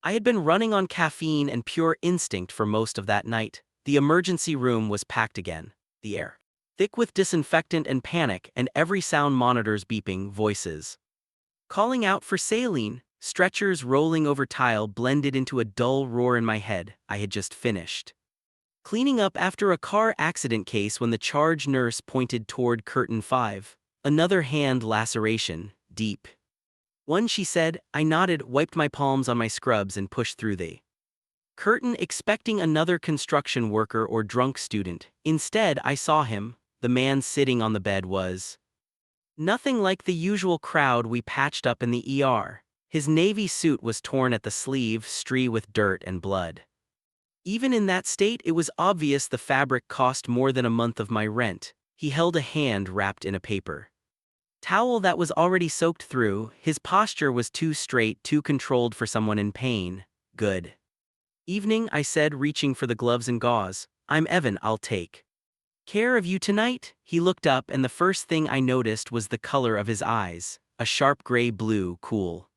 I had been running on caffeine and pure instinct for most of that night. The emergency room was packed again. The air thick with disinfectant and panic, and every sound monitors beeping voices calling out for saline. Stretchers rolling over tile blended into a dull roar in my head. I had just finished cleaning up after a car accident case when the charge nurse pointed toward curtain 5. Another hand laceration, deep one, she said. I nodded, wiped my palms on my scrubs, and pushed through the curtain, expecting another construction worker or drunk student. Instead, I saw him. The man sitting on the bed was nothing like the usual crowd we patched up in the ER. His navy suit was torn at the sleeve, streaked with dirt and blood. Even in that state, it was obvious the fabric cost more than a month of my rent. He held a hand wrapped in a paper towel that was already soaked through. His posture was too straight, too controlled for someone in pain. Good evening, I said, reaching for the gloves and gauze. I'm Evan, I'll take care of you tonight. He looked up, and the first thing I noticed was the color of his eyes, a sharp gray-blue, cool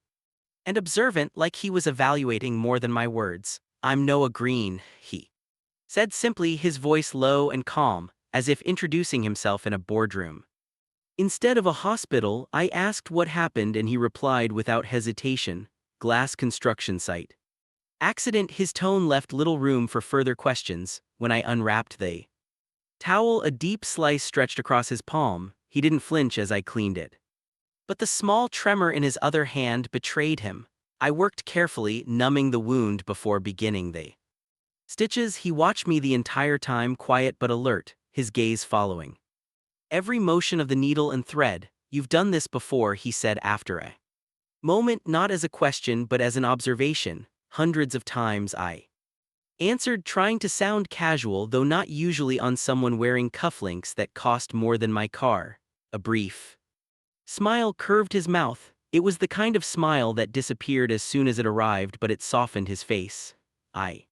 and observant, like he was evaluating more than my words. I'm Noah Green, he said simply, his voice low and calm, as if introducing himself in a boardroom instead of a hospital. I asked what happened, and he replied without hesitation, glass construction site accident. His tone left little room for further questions. When I unwrapped the towel, a deep slice stretched across his palm. He didn't flinch as I cleaned it, but the small tremor in his other hand betrayed him. I worked carefully, numbing the wound before beginning the stitches. He watched me the entire time, quiet but alert, his gaze following every motion of the needle and thread. You've done this before, he said after a moment, not as a question but as an observation. Hundreds of times, I answered, trying to sound casual, though not usually on someone wearing cufflinks that cost more than my car. A brief smile curved his mouth. It was the kind of smile that disappeared as soon as it arrived, but it softened his face. I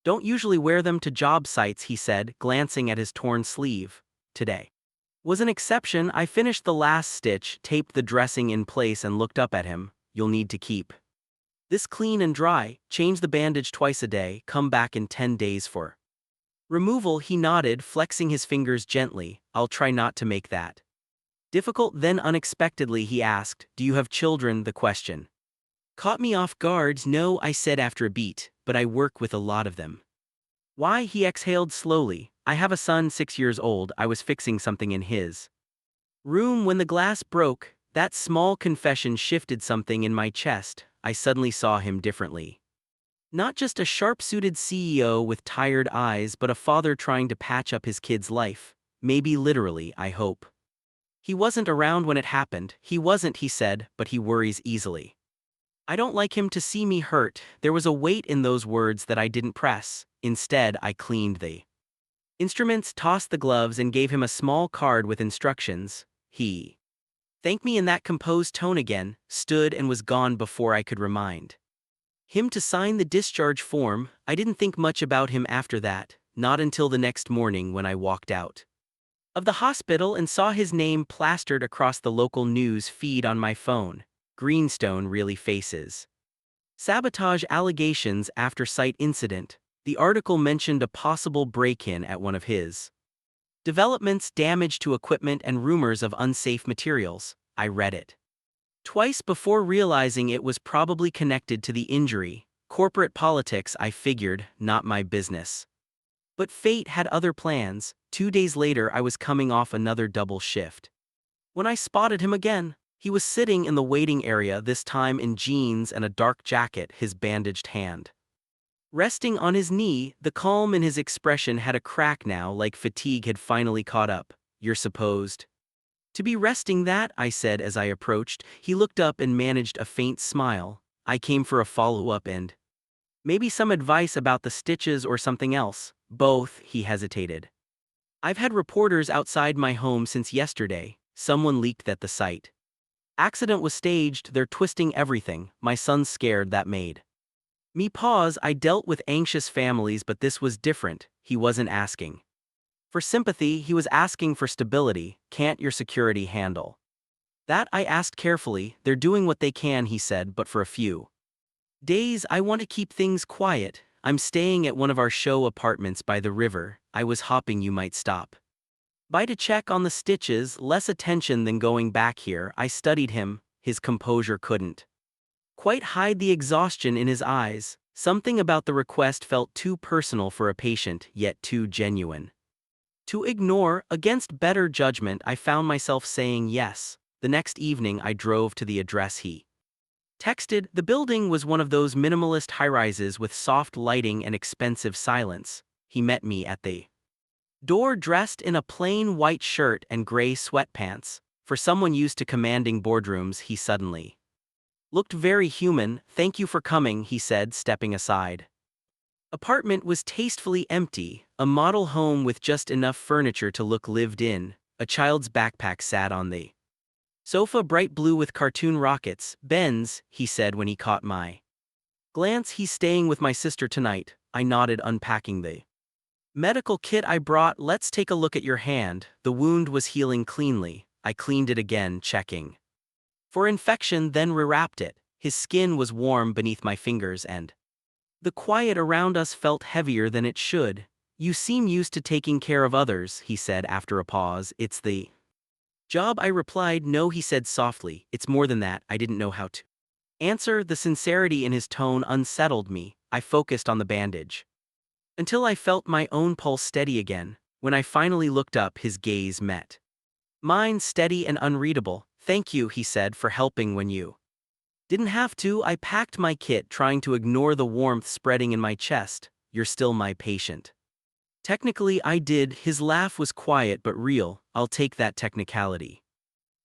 don't usually wear them to job sites, he said, glancing at his torn sleeve. Today was an exception. I finished the last stitch, taped the dressing in place, and looked up at him. You'll need to keep this clean and dry, change the bandage twice a day, come back in 10 days for removal. He nodded, flexing his fingers gently. I'll try not to make that difficult. Then unexpectedly he asked, do you have children? The question caught me off guard. No, I said after a beat, but I work with a lot of them. Why? He exhaled slowly. I have a son, 6 years old. I was fixing something in his room when the glass broke. That small confession shifted something in my chest. I suddenly saw him differently. Not just a sharp-suited CEO with tired eyes, but a father trying to patch up his kid's life. Maybe literally, I hope. He wasn't around when it happened. He wasn't, he said, but he worries easily. I don't like him to see me hurt. There was a weight in those words that I didn't press. Instead, I cleaned the instruments, tossed the gloves, and gave him a small card with instructions. He thanked me in that composed tone again, stood, and was gone before I could remind him to sign the discharge form. I didn't think much about him after that, not until the next morning when I walked out of the hospital and saw his name plastered across the local news feed on my phone. Greenstone really faces sabotage allegations after site incident. The article mentioned a possible break-in at one of his developments, damage to equipment, and rumors of unsafe materials. I read it twice before realizing it was probably connected to the injury. Corporate politics, I figured, not my business. But fate had other plans. 2 days later, I was coming off another double shift when I spotted him again. He was sitting in the waiting area, this time in jeans and a dark jacket, his bandaged hand resting on his knee. The calm in his expression had a crack now, like fatigue had finally caught up. You're supposed to be resting that, I said as I approached. He looked up and managed a faint smile. I came for a follow-up and maybe some advice about the stitches or something else. Both, he hesitated. I've had reporters outside my home since yesterday. Someone leaked that the site accident was staged. They're twisting everything. My son's scared. That made me pause. I dealt with anxious families, but this was different. He wasn't asking for sympathy, he was asking for stability. Can't your security handle that? I asked carefully. They're doing what they can, he said, but for a few Days I want to keep things quiet. I'm staying at one of our show apartments by the river. I was hoping you might stop by to check on the stitches, less attention than going back here. I studied him, his composure couldn't quite hide the exhaustion in his eyes. Something about the request felt too personal for a patient, yet too genuine to ignore. Against better judgment, I found myself saying yes. The next evening I drove to the address he texted. The building was one of those minimalist high-rises with soft lighting and expensive silence. He met me at the door dressed in a plain white shirt and gray sweatpants. For someone used to commanding boardrooms, he suddenly looked very human. "Thank you for coming," he said, stepping aside. Apartment was tastefully empty, a model home with just enough furniture to look lived in. A child's backpack sat on the sofa, bright blue with cartoon rockets. "Ben's," he said when he caught my glance. "He's staying with my sister tonight." I nodded, unpacking the medical kit I brought. "Let's take a look at your hand." The wound was healing cleanly. I cleaned it again, checking for infection, then rewrapped it. His skin was warm beneath my fingers, and the quiet around us felt heavier than it should. "You seem used to taking care of others," he said after a pause. "It's the job," I replied. "No," he said softly. "It's more than that." I didn't know how to answer. The sincerity in his tone unsettled me. I focused on the bandage until I felt my own pulse steady again. When I finally looked up, his gaze met mine, steady and unreadable. "Thank you," he said, "for helping when you didn't have to." I packed my kit, trying to ignore the warmth spreading in my chest. "You're still my patient." "Technically I did." His laugh was quiet but real. "I'll take that technicality."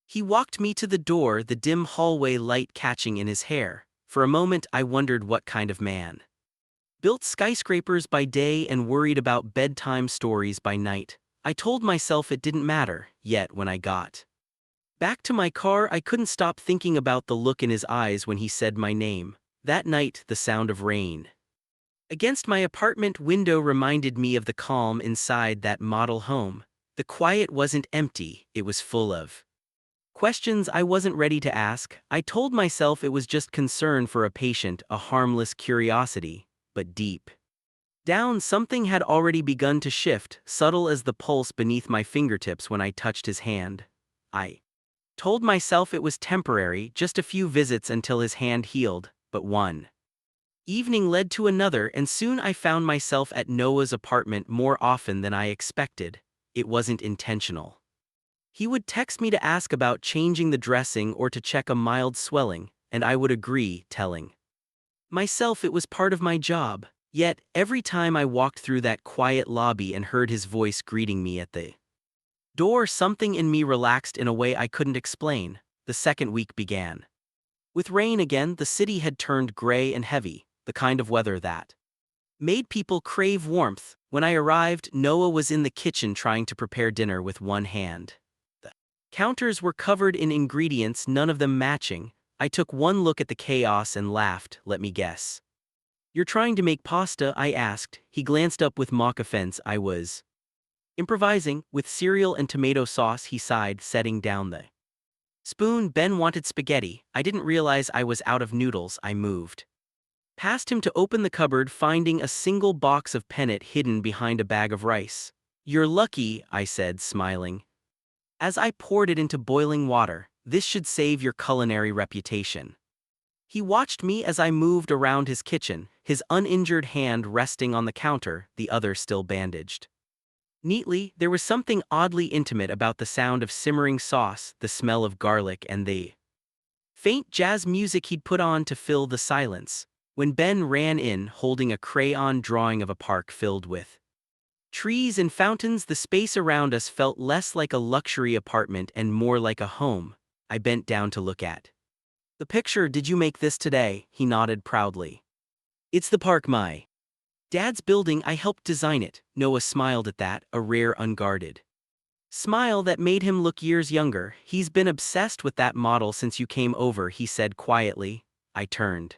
He walked me to the door, the dim hallway light catching in his hair. For a moment I wondered what kind of man built skyscrapers by day and worried about bedtime stories by night. I told myself it didn't matter, yet when I got back to my car I couldn't stop thinking about the look in his eyes when he said my name. That night, the sound of rain against my apartment window reminded me of the calm inside that model home. The quiet wasn't empty, it was full of questions I wasn't ready to ask. I told myself it was just concern for a patient, a harmless curiosity, but deep down something had already begun to shift, subtle as the pulse beneath my fingertips when I touched his hand. I told myself it was temporary, just a few visits until his hand healed, but one evening led to another, and soon I found myself at Noah's apartment more often than I expected. It wasn't intentional. He would text me to ask about changing the dressing or to check a mild swelling, and I would agree, telling myself it was part of my job. Yet, every time I walked through that quiet lobby and heard his voice greeting me at the door, something in me relaxed in a way I couldn't explain. The second week began with rain again. The city had turned gray and heavy, the kind of weather that made people crave warmth. When I arrived, Noah was in the kitchen trying to prepare dinner with one hand. The counters were covered in ingredients, none of them matching. I took one look at the chaos and laughed. "Let me guess. You're trying to make pasta?" I asked. He glanced up with mock offense. "I was improvising with cereal and tomato sauce," he sighed, setting down the spoon. "Ben wanted spaghetti." I didn't realize I was out of noodles. I moved past him to open the cupboard, finding a single box of penne hidden behind a bag of rice. "You're lucky," I said, smiling as I poured it into boiling water. "This should save your culinary reputation." He watched me as I moved around his kitchen, his uninjured hand resting on the counter, the other still bandaged neatly. There was something oddly intimate about the sound of simmering sauce, the smell of garlic, and the faint jazz music he'd put on to fill the silence. When Ben ran in, holding a crayon drawing of a park filled with trees and fountains, the space around us felt less like a luxury apartment and more like a home. I bent down to look at the picture. "Did you make this today?" He nodded proudly. "It's the park my dad's building. I helped design it." Noah smiled at that, a rare unguarded smile that made him look years younger. "He's been obsessed with that model since you came over," he said quietly. I turned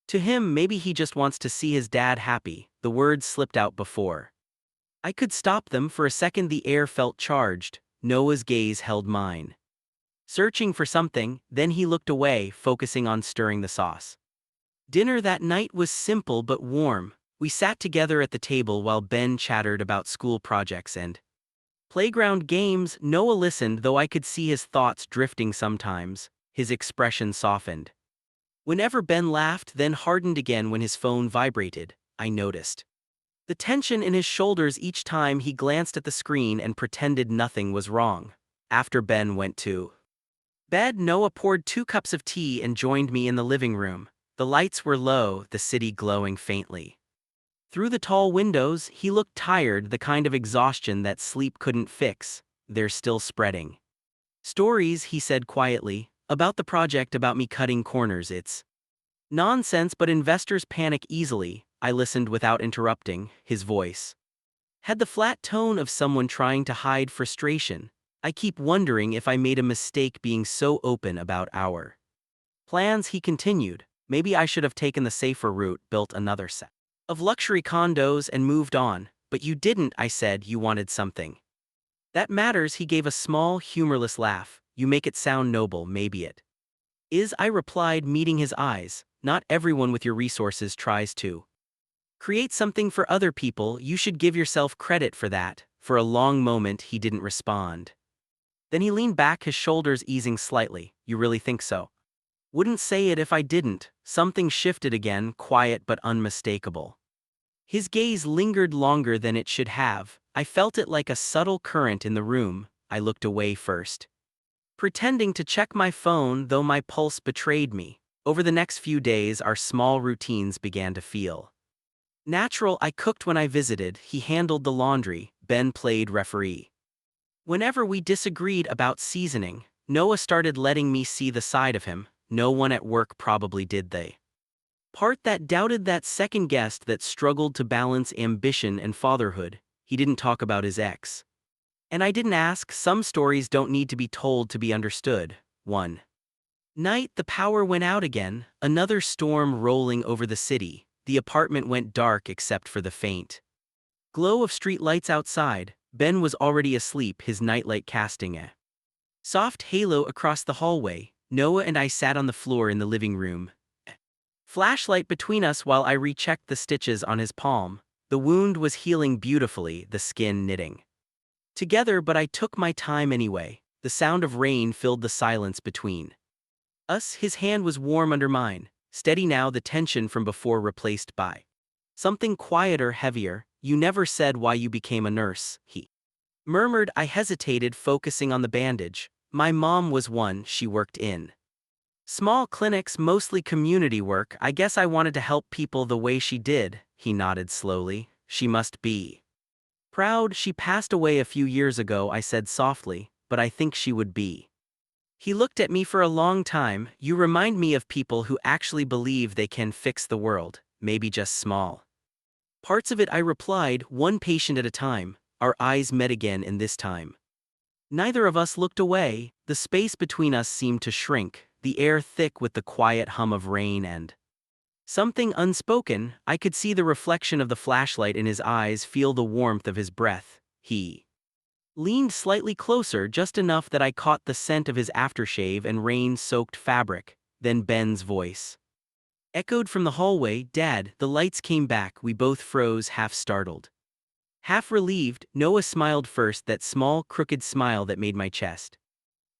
to him. "Maybe he just wants to see his dad happy." The words slipped out before I could stop them. For a second the air felt charged. Noah's gaze held mine, searching for something. Then he looked away, focusing on stirring the sauce. Dinner that night was simple but warm. We sat together at the table while Ben chattered about school projects and playground games. Noah listened, though I could see his thoughts drifting sometimes. His expression softened. Whenever Ben laughed, then hardened again when his phone vibrated, I noticed the tension in his shoulders each time he glanced at the screen and pretended nothing was wrong. After Ben went to bed, Noah poured 2 cups of tea and joined me in the living room. The lights were low, the city glowing faintly. Through the tall windows, he looked tired, the kind of exhaustion that sleep couldn't fix. They're still spreading stories, he said quietly, about the project, about me cutting corners. It's nonsense, but investors panic easily. I listened without interrupting. His voice had the flat tone of someone trying to hide frustration. I keep wondering if I made a mistake being so open about our plans, he continued. Maybe I should have taken the safer route, built another set of luxury condos and moved on. But you didn't, I said. You wanted something that matters. He gave a small, humorless laugh. You make it sound noble. Maybe it is, I replied, meeting his eyes. Not everyone with your resources tries to create something for other people. You should give yourself credit for that. For a long moment, he didn't respond. Then he leaned back, his shoulders easing slightly. You really think so? Wouldn't say it if I didn't. Something shifted again, quiet but unmistakable. His gaze lingered longer than it should have. I felt it like a subtle current in the room. I looked away first, pretending to check my phone, though my pulse betrayed me. Over the next few days, our small routines began to feel natural. I cooked when I visited, he handled the laundry, Ben played referee. Whenever we disagreed about seasoning, Noah started letting me see the side of him. No one at work probably did the part that doubted, that second guessed, that struggled to balance ambition and fatherhood. He didn't talk about his ex. And I didn't ask. Some stories don't need to be told to be understood. One night, the power went out again, another storm rolling over the city. The apartment went dark except for the faint glow of street lights outside. Ben was already asleep, his nightlight casting a soft halo across the hallway. Noah and I sat on the floor in the living room, flashlight between us while I rechecked the stitches on his palm. The wound was healing beautifully, the skin knitting together, but I took my time anyway. The sound of rain filled the silence between us. His hand was warm under mine, steady now, the tension from before replaced by something quieter, heavier. You never said why you became a nurse, he murmured. I hesitated, focusing on the bandage. My mom was one. She worked in small clinics, mostly community work. I guess I wanted to help people the way she did. He nodded slowly. She must be proud. She passed away a few years ago, I said softly, but I think she would be. He looked at me for a long time. You remind me of people who actually believe they can fix the world, maybe just small parts of it, I replied, one patient at a time. Our eyes met again, and this time neither of us looked away. The space between us seemed to shrink, the air thick with the quiet hum of rain and something unspoken. I could see the reflection of the flashlight in his eyes, feel the warmth of his breath. He leaned slightly closer, just enough that I caught the scent of his aftershave and rain-soaked fabric. Then Ben's voice echoed from the hallway. Dad. The lights came back. We both froze, half startled, half relieved. Noah smiled first, that small, crooked smile that made my chest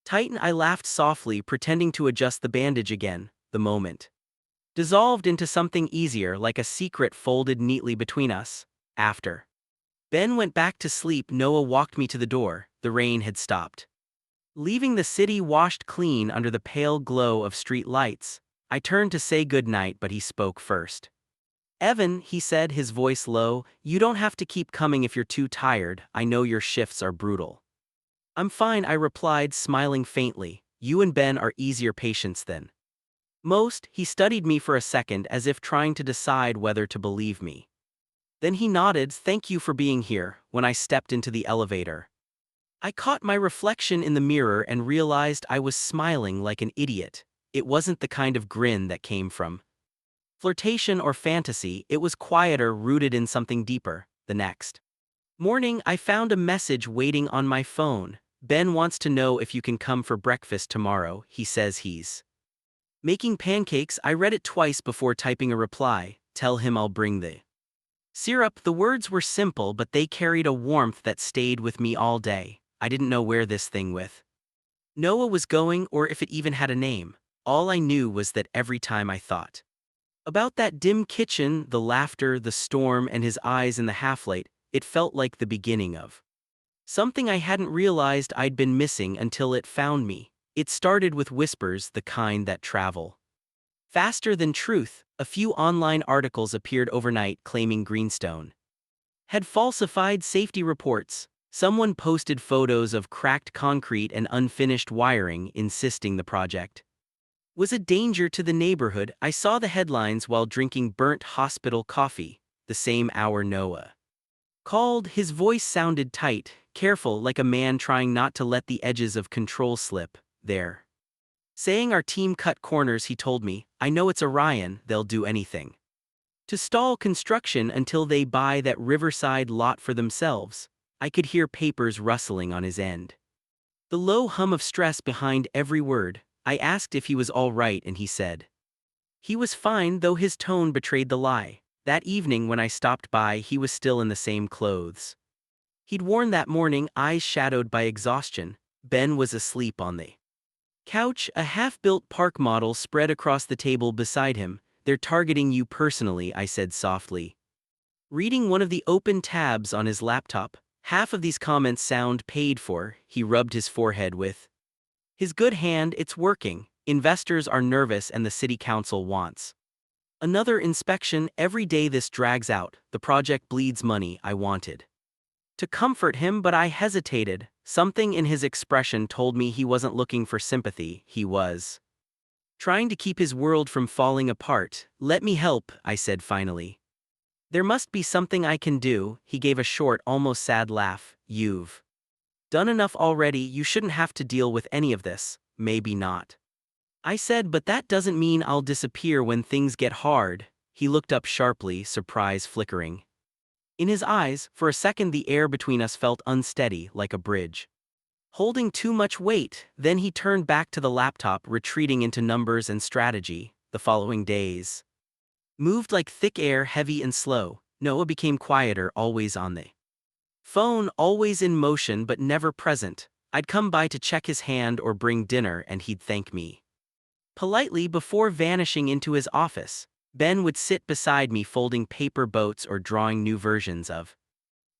tighten. I laughed softly, pretending to adjust the bandage again. The moment dissolved into something easier, like a secret folded neatly between us. After Ben went back to sleep, Noah walked me to the door. The rain had stopped, leaving the city washed clean under the pale glow of street lights. I turned to say goodnight, but he spoke first. Evan, he said, his voice low, you don't have to keep coming if you're too tired. I know your shifts are brutal. I'm fine, I replied, smiling faintly. You and Ben are easier patients than most. He studied me for a second, as if trying to decide whether to believe me. Then he nodded. Thank you for being here. When I stepped into the elevator, I caught my reflection in the mirror and realized I was smiling like an idiot. It wasn't the kind of grin that came from flirtation or fantasy. It was quieter, rooted in something deeper. The next morning, I found a message waiting on my phone. Ben wants to know if you can come for breakfast tomorrow. He says he's Making pancakes, I read it twice before typing a reply. Tell him I'll bring the syrup. The words were simple, but they carried a warmth that stayed with me all day. I didn't know where this thing with Noah was going or if it even had a name. All I knew was that every time I thought about that dim kitchen, the laughter, the storm, and his eyes in the half-light, it felt like the beginning of something I hadn't realized I'd been missing until it found me. It started with whispers, the kind that travel faster than truth. A few online articles appeared overnight claiming Greenstone had falsified safety reports. Someone posted photos of cracked concrete and unfinished wiring, insisting the project was a danger to the neighborhood. I saw the headlines while drinking burnt hospital coffee, the same hour Noah called. His voice sounded tight, careful, like a man trying not to let the edges of control slip. There, saying our team cut corners, he told me, I know it's Orion, they'll do anything to stall construction until they buy that riverside lot for themselves. I could hear papers rustling on his end, the low hum of stress behind every word. I asked if he was all right and he said he was fine, though his tone betrayed the lie. That evening when I stopped by, he was still in the same clothes he'd worn that morning, eyes shadowed by exhaustion. Ben was asleep on the couch, a half-built park model spread across the table beside him. They're targeting you personally, I said softly, reading one of the open tabs on his laptop. Half of these comments sound paid for. He rubbed his forehead with his good hand. It's working. Investors are nervous and the city council wants another inspection. Every day this drags out. The project bleeds money. I wanted to comfort him, but I hesitated. Something in his expression told me he wasn't looking for sympathy. He was trying to keep his world from falling apart. Let me help, I said finally. There must be something I can do. He gave a short, almost sad laugh. You've done enough already. You shouldn't have to deal with any of this. Maybe not, I said, but that doesn't mean I'll disappear when things get hard. He looked up sharply, surprise flickering in his eyes. For a second the air between us felt unsteady, like a bridge holding too much weight. Then he turned back to the laptop, retreating into numbers and strategy. The following days moved like thick air, heavy and slow. Noah became quieter, always on the phone, always in motion but never present. I'd come by to check his hand or bring dinner and he'd thank me politely before vanishing into his office. Ben would sit beside me folding paper boats or drawing new versions of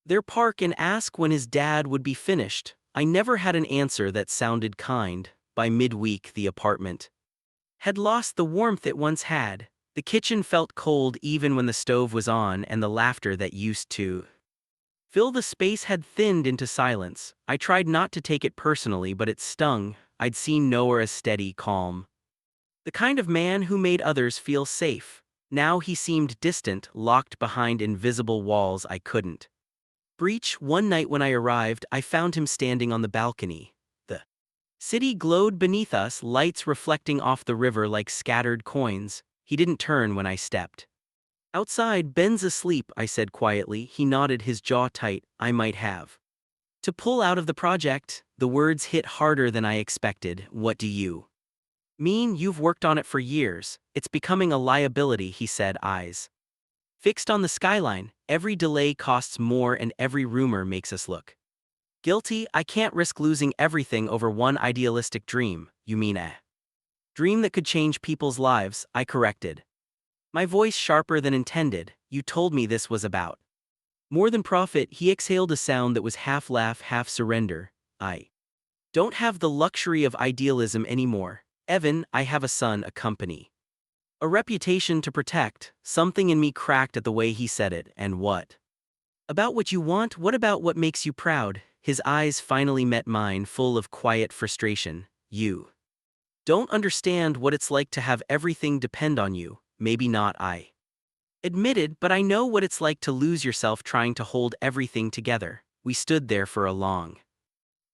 their park and ask when his dad would be finished. I never had an answer that sounded kind. By midweek the apartment had lost the warmth it once had. The kitchen felt cold even when the stove was on, and the laughter that used to fill the space had thinned into silence. I tried not to take it personally, but it stung. I'd seen Noah as steady, calm, the kind of man who made others feel safe. Now he seemed distant, locked behind invisible walls I couldn't breach. One night when I arrived, I found him standing on the balcony. The city glowed beneath us, lights reflecting off the river like scattered coins. He didn't turn when I stepped outside. Ben's asleep, I said quietly. He nodded, his jaw tight. I might have to pull out of the project. The words hit harder than I expected. What do you mean? You've worked on it for years. It's becoming a liability, he said, eyes fixed on the skyline. Every delay costs more and every rumor makes us look guilty. I can't risk losing everything over one idealistic dream. You mean a dream that could change people's lives, I corrected, my voice sharper than intended. You told me this was about more than profit. He exhaled a sound that was half laugh, half surrender. I don't have the luxury of idealism anymore, Evan. I have a son, a company, a reputation to protect. Something in me cracked at the way he said it. And what about what you want? What about what makes you proud? His eyes finally met mine, full of quiet frustration. You don't understand what it's like to have everything depend on you. Maybe not, I admitted, but I know what it's like to lose yourself trying to hold everything together. We stood there for a long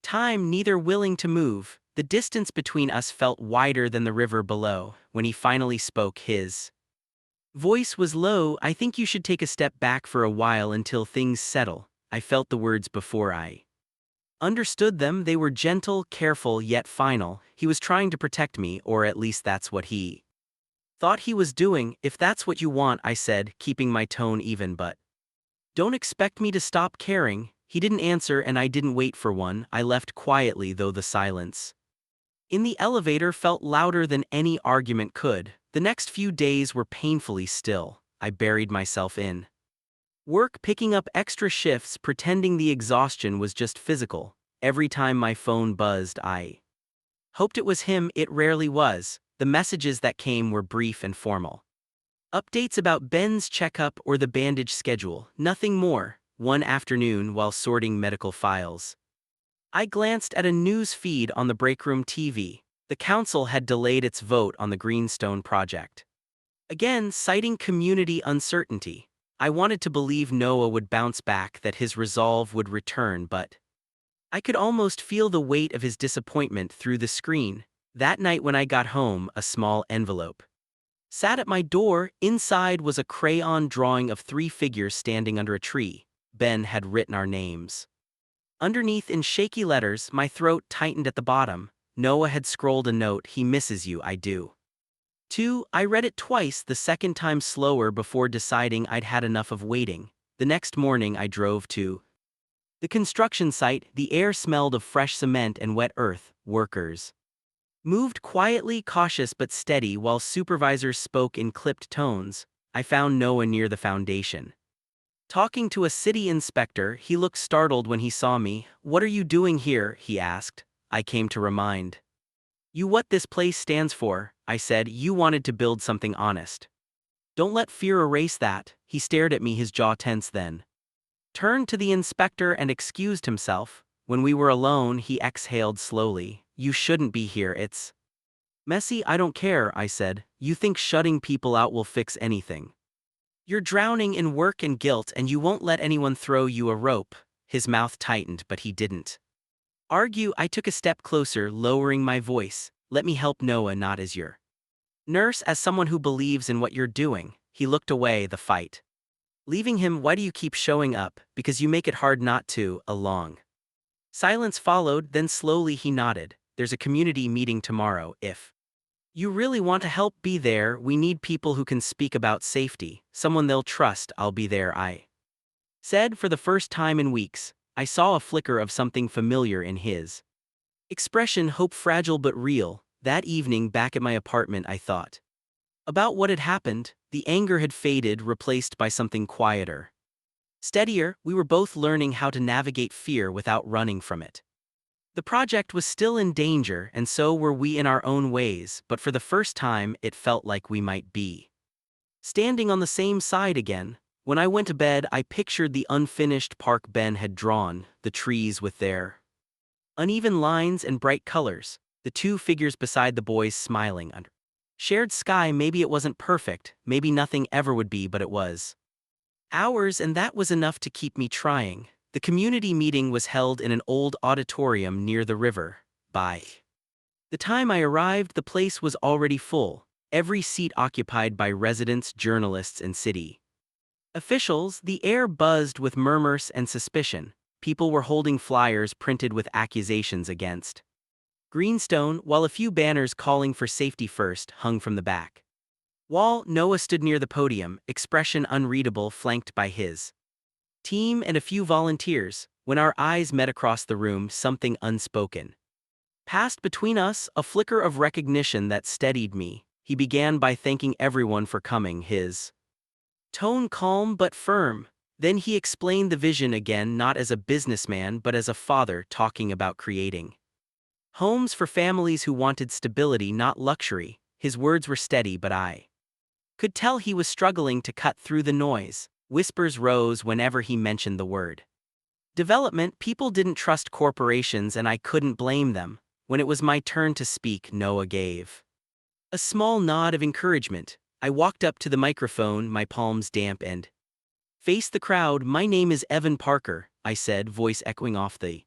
time, neither willing to move. The distance between us felt wider than the river below. When he finally spoke, his voice was low. I think you should take a step back for a while until things settle. I felt the words before I Understood them, they were gentle, careful, yet final. He was trying to protect me, or at least that's what he thought he was doing. If that's what you want, I said, keeping my tone even, but don't expect me to stop caring. He didn't answer and I didn't wait for one. I left quietly, though the silence in the elevator felt louder than any argument could. The next few days were painfully still. I buried myself in work, picking up extra shifts, pretending the exhaustion was just physical. Every time my phone buzzed, I hoped it was him. It rarely was. The messages that came were brief and formal. Updates about Ben's checkup or the bandage schedule, nothing more. One afternoon, while sorting medical files, I glanced at a news feed on the breakroom TV. The council had delayed its vote on the Greenstone project. Again, citing community uncertainty. I wanted to believe Noah would bounce back, that his resolve would return, but I could almost feel the weight of his disappointment through the screen. That night when I got home, a small envelope sat at my door. Inside was a crayon drawing of 3 figures standing under a tree. Ben had written our names underneath in shaky letters. My throat tightened at the bottom. Noah had scrolled a note, "He misses you, I do." 2. I read it twice, the second time slower, before deciding I'd had enough of waiting. The next morning I drove to the construction site. The air smelled of fresh cement and wet earth. Workers moved quietly, cautious but steady, while supervisors spoke in clipped tones. I found Noah near the foundation, talking to a city inspector. He looked startled when he saw me. "What are you doing here?" he asked. "I came to remind you what this place stands for," I said. "You wanted to build something honest. Don't let fear erase that." He stared at me, his jaw tense, then turned to the inspector and excused himself. When we were alone, he exhaled slowly. "You shouldn't be here. It's messy." "I don't care," I said. "You think shutting people out will fix anything? You're drowning in work and guilt, and you won't let anyone throw you a rope." His mouth tightened, but he didn't argue. I took a step closer, lowering my voice. "Let me help Noah, not as your nurse, as someone who believes in what you're doing." He looked away. "The fight leaving him. Why do you keep showing up?" "Because you make it hard not to." A long silence followed, then slowly he nodded. "There's a community meeting tomorrow. If you really want to help, be there. We need people who can speak about safety, someone they'll trust." "I'll be there," I said. For the first time in weeks, I saw a flicker of something familiar in his expression, hope, fragile but real. That evening, back at my apartment, I thought about what had happened. The anger had faded, replaced by something quieter, steadier. We were both learning how to navigate fear without running from it. The project was still in danger, and so were we in our own ways, but for the first time, it felt like we might be standing on the same side again. When I went to bed, I pictured the unfinished park Ben had drawn, the trees with their uneven lines and bright colors, the 2 figures beside the boys smiling under shared sky. Maybe it wasn't perfect, maybe nothing ever would be, but it was ours, and that was enough to keep me trying. The community meeting was held in an old auditorium near the river. By the time I arrived, the place was already full, every seat occupied by residents, journalists, and city officials. The air buzzed with murmurs and suspicion. People were holding flyers printed with accusations against Greenstone, while a few banners calling for safety first hung from the back wall. Noah stood near the podium, expression unreadable, flanked by his team and a few volunteers. When our eyes met across the room, something unspoken passed between us, a flicker of recognition that steadied me. He began by thanking everyone for coming, his tone calm but firm. Then he explained the vision again, not as a businessman but as a father, talking about creating homes for families who wanted stability, not luxury. His words were steady, but I could tell he was struggling to cut through the noise. Whispers rose whenever he mentioned the word development. People didn't trust corporations, and I couldn't blame them. When it was my turn to speak, Noah gave a small nod of encouragement. I walked up to the microphone, my palms damp, and faced the crowd. "My name is Evan Parker," I said, voice echoing off the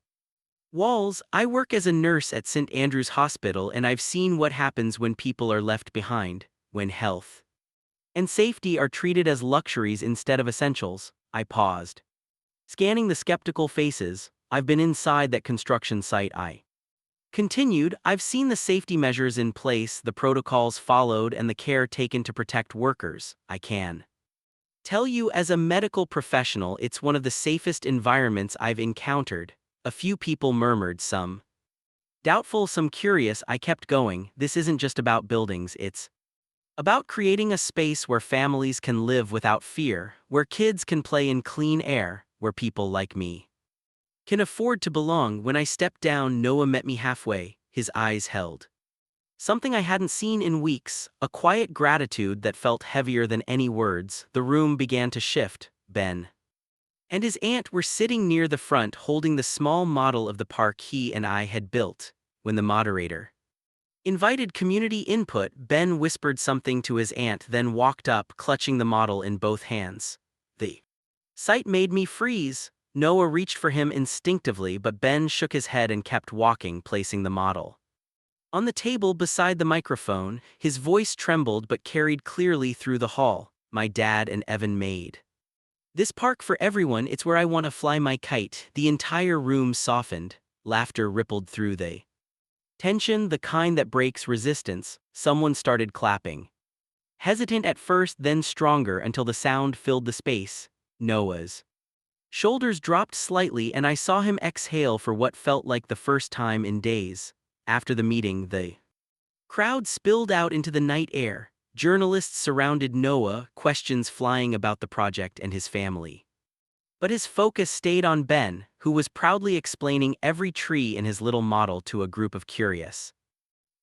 walls. "I work as a nurse at St. Andrew's Hospital, and I've seen what happens when people are left behind, when health and safety are treated as luxuries instead of essentials." I paused, scanning the skeptical faces. I've been inside that construction site. I continued, I've seen the safety measures in place, the protocols followed, and the care taken to protect workers. I can tell you as a medical professional it's one of the safest environments I've encountered. A few people murmured, some doubtful, some curious. I kept going. This isn't just about buildings, it's about creating a space where families can live without fear, where kids can play in clean air, where people like me can afford to belong. When I stepped down, Noah met me halfway, his eyes held something I hadn't seen in weeks, a quiet gratitude that felt heavier than any words. The room began to shift. Ben and his aunt were sitting near the front holding the small model of the park he and I had built. When the moderator invited community input, Ben whispered something to his aunt, then walked up, clutching the model in both hands. The sight made me freeze. Noah reached for him instinctively, but Ben shook his head and kept walking, placing the model on the table beside the microphone. His voice trembled but carried clearly through the hall. My dad and Evan made this park for everyone. It's where I want to fly my kite. The entire room softened. Laughter rippled through the tension, the kind that breaks resistance. Someone started clapping. Hesitant at first, then stronger until the sound filled the space. Noah's shoulders dropped slightly and I saw him exhale for what felt like the first time in days. After the meeting, the crowd spilled out into the night air. Journalists surrounded Noah, questions flying about the project and his family. But his focus stayed on Ben, who was proudly explaining every tree in his little model to a group of curious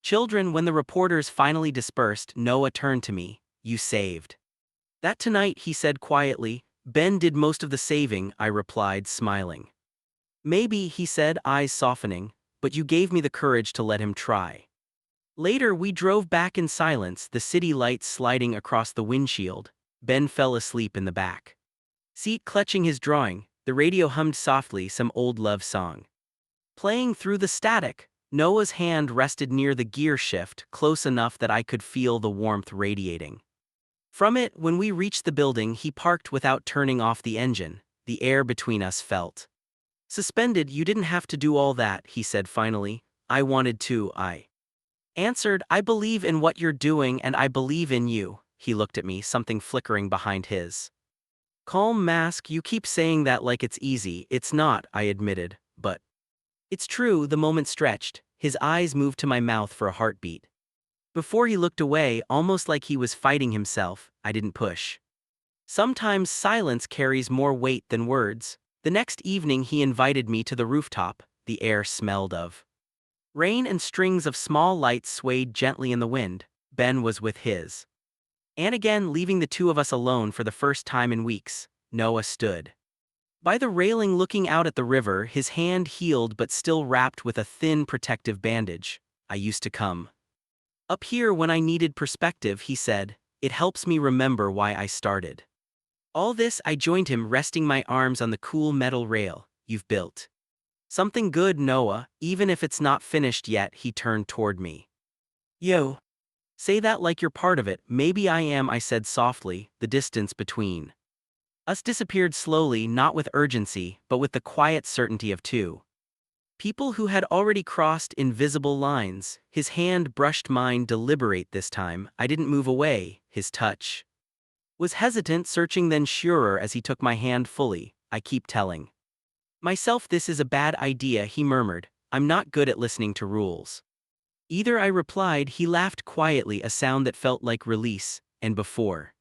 children. When the reporters finally dispersed, Noah turned to me. You saved that tonight, he said quietly. Ben did most of the saving, I replied, smiling. Maybe, he said, eyes softening, but you gave me the courage to let him try. Later we drove back in silence, the city lights sliding across the windshield. Ben fell asleep in the back seat, clutching his drawing. The radio hummed softly, some old love song playing through the static. Noah's hand rested near the gear shift, close enough that I could feel the warmth radiating from it. When we reached the building, he parked without turning off the engine. The air between us felt suspended. You didn't have to do all that, he said finally. I wanted to, I answered. I believe in what you're doing and I believe in you. He looked at me, something flickering behind his calm mask. You keep saying that like it's easy. It's not, I admitted, but it's true. The moment stretched. His eyes moved to my mouth for a heartbeat. Before he looked away, almost like he was fighting himself, I didn't push. Sometimes silence carries more weight than words. The next evening he invited me to the rooftop. The air smelled of rain and strings of small lights swayed gently in the wind. Ben was with his and again, leaving the two of us alone for the first time in weeks. Noah stood by the railing looking out at the river, his hand healed but still wrapped with a thin protective bandage. I used to come up here when I needed perspective, he said. It helps me remember why I started all this. I joined him, resting my arms on the cool metal rail. You've built something good, Noah, even if it's not finished yet. He turned toward me. Yo. Say that like you're part of it. Maybe I am, I said softly. The distance between us disappeared slowly, not with urgency, but with the quiet certainty of two people who had already crossed invisible lines. His hand brushed mine, deliberate this time. I didn't move away. His touch was hesitant, searching, then surer as he took my hand fully. I keep telling myself this is a bad idea, he murmured. I'm not good at listening to rules either, I replied. He laughed quietly, a sound that felt like release, and before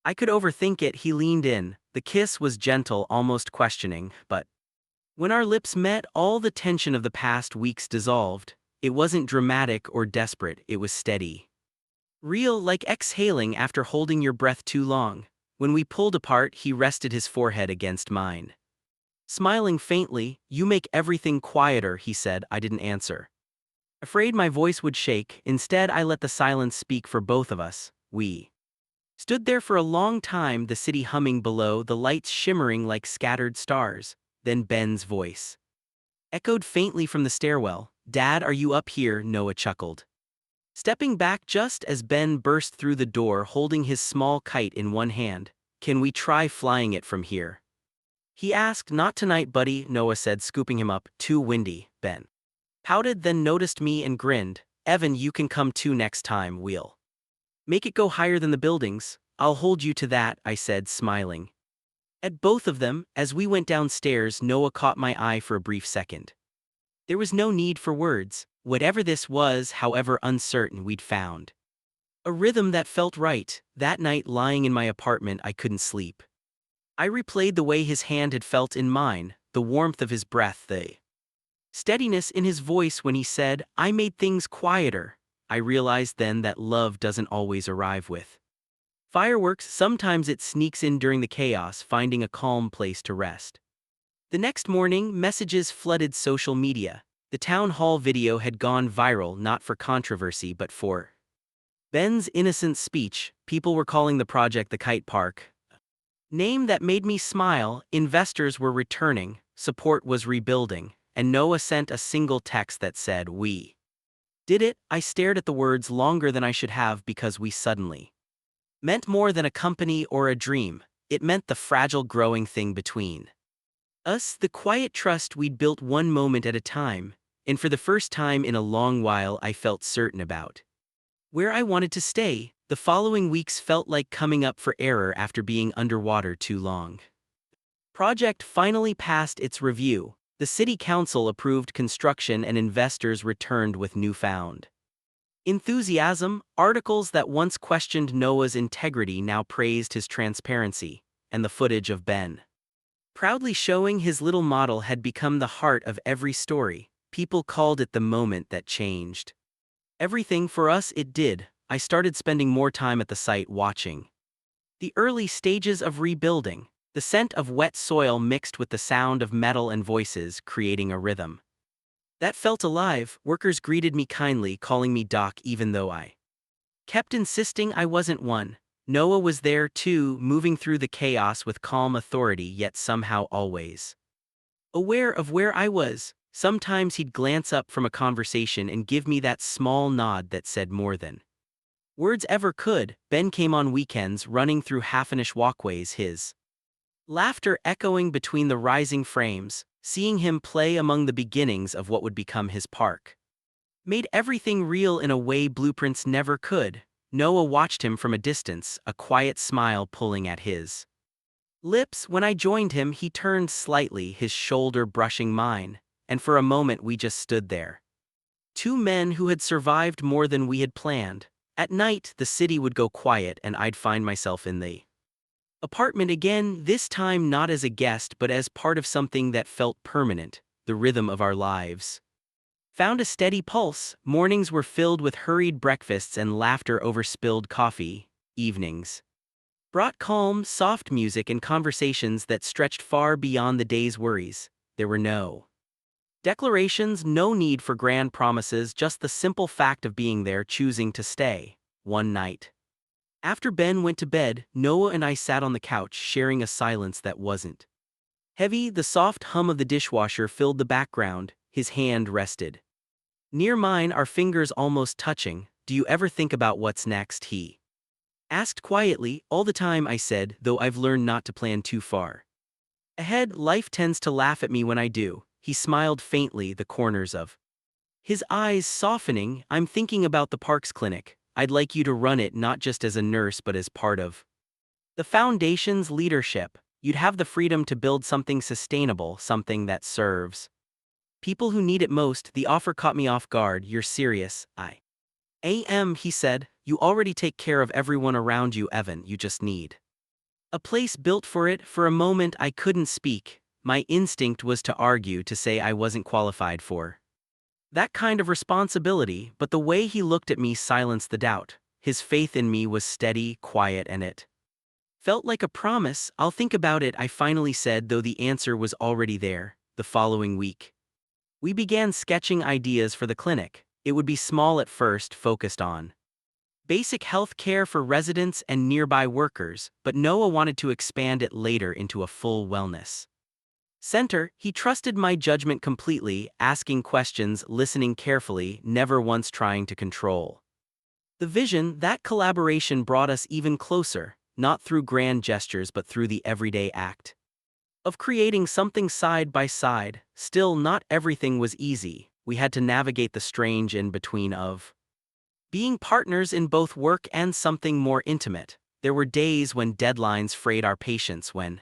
I could overthink it, he leaned in. The kiss was gentle, almost questioning, but when our lips met, all the tension of the past weeks dissolved. It wasn't dramatic or desperate, it was steady. Real, like exhaling after holding your breath too long. When we pulled apart, he rested his forehead against mine. Smiling faintly, you make everything quieter, he said. I didn't answer, afraid my voice would shake. Instead, I let the silence speak for both of us. We stood there for a long time, the city humming below, the lights shimmering like scattered stars. Then Ben's voice echoed faintly from the stairwell. Dad, are you up here? Noah chuckled, stepping back just as Ben burst through the door, holding his small kite in one hand. Can we try flying it from here? He asked. Not tonight, buddy, Noah said, scooping him up. Too windy, Ben pouted, then noticed me and grinned. Evan, you can come too next time, we'll make it go higher than the buildings. I'll hold you to that, I said, smiling at both of them. As we went downstairs, Noah caught my eye for a brief second. There was no need for words. Whatever this was, however uncertain, we'd found a rhythm that felt right. That night, lying in my apartment, I couldn't sleep. I replayed the way his hand had felt in mine, the warmth of his breath, the steadiness in his voice when he said, I made things quieter. I realized then that love doesn't always arrive with fireworks. Sometimes it sneaks in during the chaos, finding a calm place to rest. The next morning, messages flooded social media. The town hall video had gone viral, not for controversy but for Ben's innocent speech. People were calling the project the Kite Park, name that made me smile. Investors were returning, support was rebuilding, and Noah sent a single text that said, "We did it." I stared at the words longer than I should have because we suddenly meant more than a company or a dream. It meant the fragile growing thing between us, the quiet trust we'd built one moment at a time, and for the first time in a long while I felt certain about where I wanted to stay. The following weeks felt like coming up for air after being underwater too long. Project finally passed its review. The city council approved construction and investors returned with newfound enthusiasm. Articles that once questioned Noah's integrity now praised his transparency, and the footage of Ben proudly showing his little model had become the heart of every story. People called it the moment that changed everything. For us, it did. I started spending more time at the site, watching the early stages of rebuilding. The scent of wet soil mixed with the sound of metal and voices, creating a rhythm that felt alive. Workers greeted me kindly, calling me Doc, even though I kept insisting I wasn't one. Noah was there too, moving through the chaos with calm authority, yet somehow always aware of where I was. Sometimes he'd glance up from a conversation and give me that small nod that said more than words ever could. Ben came on weekends, running through half-finished walkways, his laughter echoing between the rising frames. Seeing him play among the beginnings of what would become his park made everything real in a way blueprints never could. Noah watched him from a distance, a quiet smile pulling at his lips. When I joined him, he turned slightly, his shoulder brushing mine, and for a moment we just stood there. Two men who had survived more than we had planned. At night, the city would go quiet and I'd find myself in the apartment again, this time not as a guest but as part of something that felt permanent. The rhythm of our lives found a steady pulse. Mornings were filled with hurried breakfasts and laughter over spilled coffee. Evenings brought calm, soft music and conversations that stretched far beyond the day's worries. There were no declarations, no need for grand promises, just the simple fact of being there, choosing to stay. One night, after Ben went to bed, Noah and I sat on the couch, sharing a silence that wasn't heavy. The soft hum of the dishwasher filled the background. His hand rested near mine, our fingers almost touching. Do you ever think about what's next? He asked quietly. All the time, I said, though I've learned not to plan too far ahead. Life tends to laugh at me when I do. He smiled faintly, the corners of his eyes softening. I'm thinking about the Parks Clinic. I'd like you to run it, not just as a nurse but as part of the foundation's leadership. You'd have the freedom to build something sustainable, something that serves people who need it most. The offer caught me off guard. You're serious? I am, he said. You already take care of everyone around you, Evan. You just need a place built for it. For a moment I couldn't speak. My instinct was to argue, to say I wasn't qualified for that kind of responsibility, but the way he looked at me silenced the doubt. His faith in me was steady, quiet, and it felt like a promise. I'll think about it, I finally said, though the answer was already there. The following week, we began sketching ideas for the clinic. It would be small at first, focused on basic health care for residents and nearby workers, but Noah wanted to expand it later into a full wellness center. He trusted my judgment completely, asking questions, listening carefully, never once trying to control the vision. That collaboration brought us even closer, not through grand gestures but through the everyday act of creating something side by side. Still, not everything was easy. We had to navigate the strange in between of being partners in both work and something more intimate. There were days when deadlines frayed our patience, when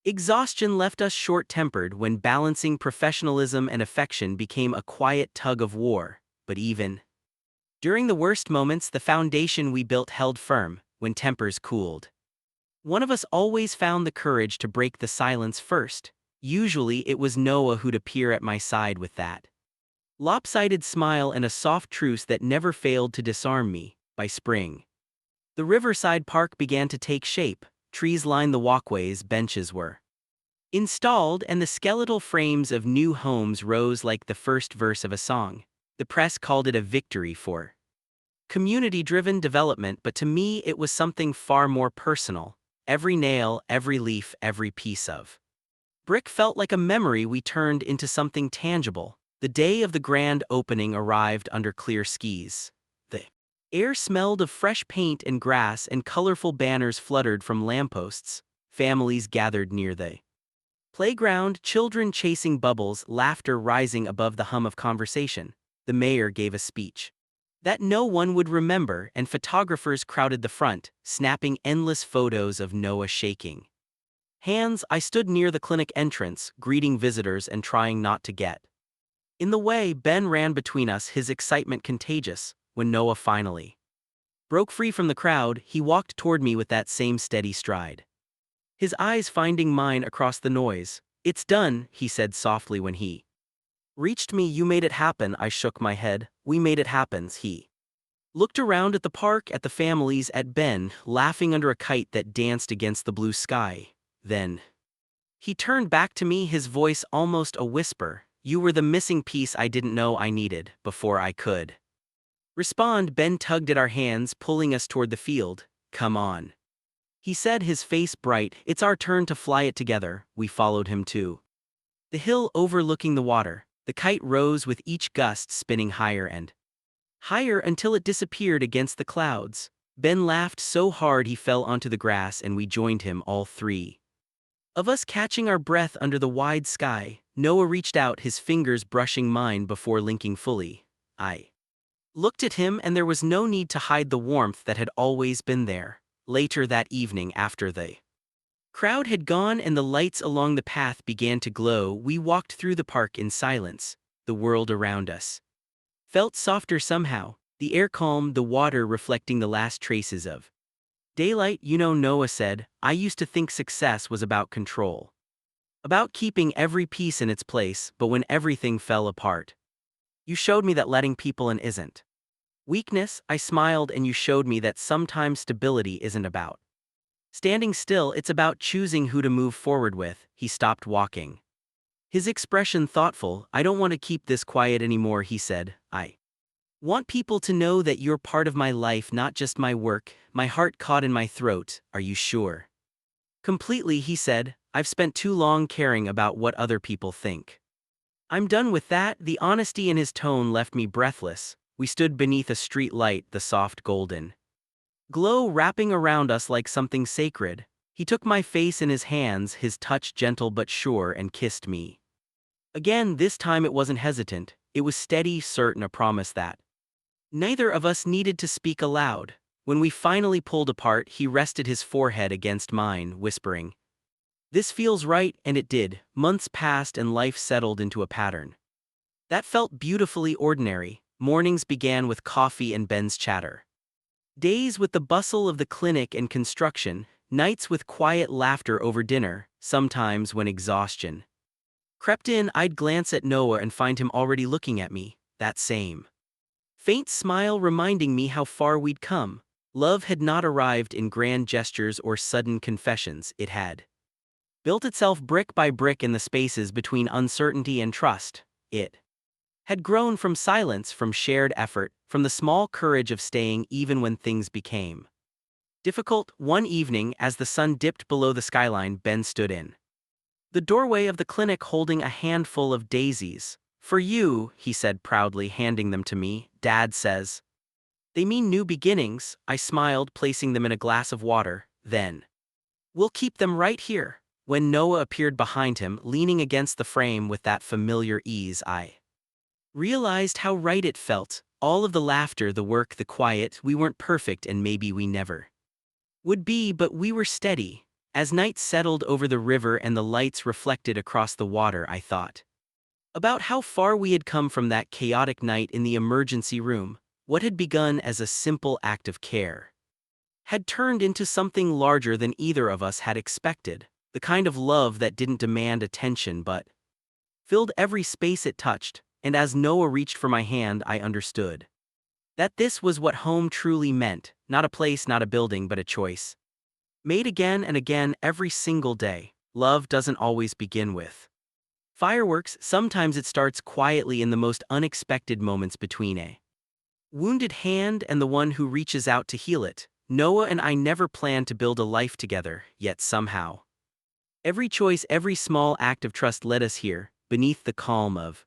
exhaustion left us short-tempered, when balancing professionalism and affection became a quiet tug of war. But even during the worst moments, the foundation we built held firm. When tempers cooled, one of us always found the courage to break the silence first. Usually it was Noah who'd appear at my side with that lopsided smile and a soft truce that never failed to disarm me. By spring, the riverside park began to take shape. Trees lined the walkways, benches were installed, and the skeletal frames of new homes rose like the first verse of a song. The press called it a victory for community-driven development, but to me it was something far more personal. Every nail, every leaf, every piece of brick felt like a memory we turned into something tangible. The day of the grand opening arrived under clear skies. The air smelled of fresh paint and grass, and colorful banners fluttered from lampposts. Families gathered near the playground, children chasing bubbles, laughter rising above the hum of conversation. The mayor gave a speech that no one would remember, and photographers crowded the front, snapping endless photos of Noah shaking hands. I stood near the clinic entrance, greeting visitors and trying not to get in the way. Ben ran between us, his excitement contagious. When Noah finally broke free from the crowd, he walked toward me with that same steady stride, his eyes finding mine across the noise. "It's done," he said softly when he reached me. "You made it happen." I shook my head. "We made it happen." He looked around at the park, at the families, at Ben, laughing under a kite that danced against the blue sky. Then he turned back to me, his voice almost a whisper. "You were the missing piece I didn't know I needed." Before I could respond, Ben tugged at our hands, pulling us toward the field. "Come on," he said, his face bright. "It's our turn to fly it together." We followed him to the hill overlooking the water. The kite rose with each gust, spinning higher and higher until it disappeared against the clouds. Ben laughed so hard he fell onto the grass, and we joined him, all three of us catching our breath under the wide sky. Noah reached out, his fingers brushing mine before linking fully. I looked at him, and there was no need to hide the warmth that had always been there. Later that evening, after the crowd had gone and the lights along the path began to glow, we walked through the park in silence. The world around us felt softer somehow, the air calm, the water reflecting the last traces of daylight. "You know," Noah said, "I used to think success was about control, about keeping every piece in its place, but when everything fell apart, you showed me that letting people in isn't weakness." I smiled. "And you showed me that sometimes stability isn't about standing still, it's about choosing who to move forward with." He stopped walking, his expression thoughtful. "I don't want to keep this quiet anymore," he said. "I want people to know that you're part of my life, not just my work." My heart caught in my throat. "Are you sure?" "Completely," he said. "I've spent too long caring about what other people think. I'm done with that." The honesty in his tone left me breathless. We stood beneath a street light, the soft golden glow wrapping around us like something sacred. He took my face in his hands, his touch gentle but sure, and kissed me again. This time it wasn't hesitant, it was steady, certain, a promise that neither of us needed to speak aloud. When we finally pulled apart, he rested his forehead against mine, whispering, "This feels right," and it did. Months passed and life settled into a pattern that felt beautifully ordinary. Mornings began with coffee and Ben's chatter, days with the bustle of the clinic and construction, nights with quiet laughter over dinner. Sometimes when exhaustion crept in, I'd glance at Noah and find him already looking at me, that same faint smile reminding me how far we'd come. Love had not arrived in grand gestures or sudden confessions. It had built itself brick by brick in the spaces between uncertainty and trust. It had grown from silence, from shared effort, from the small courage of staying even when things became difficult. One evening, as the sun dipped below the skyline, Ben stood in the doorway of the clinic holding a handful of daisies. "For you," he said proudly, handing them to me. "Dad says they mean new beginnings." I smiled, placing them in a glass of water. "Then we'll keep them right here." When Noah appeared behind him, leaning against the frame with that familiar ease, I realized how right it felt. All of the laughter, the work, the quiet, we weren't perfect and maybe we never would be, but we were steady. As night settled over the river and the lights reflected across the water, I thought about how far we had come from that chaotic night in the emergency room. What had begun as a simple act of care had turned into something larger than either of us had expected, the kind of love that didn't demand attention but filled every space it touched. And as Noah reached for my hand, I understood that this was what home truly meant, not a place, not a building, but a choice made again and again every single day. Love doesn't always begin with fireworks. Sometimes it starts quietly in the most unexpected moments, between a wounded hand and the one who reaches out to heal it. Noah and I never planned to build a life together, yet somehow every choice, every small act of trust led us here. Beneath the calm of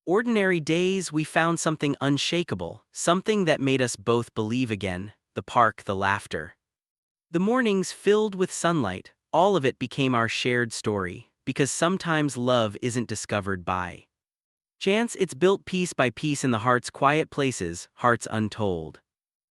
ordinary days, we found something unshakable, something that made us both believe again. The park, the laughter, the mornings filled with sunlight, all of it became our shared story, because sometimes love isn't discovered by chance, it's built piece by piece in the heart's quiet places, hearts untold.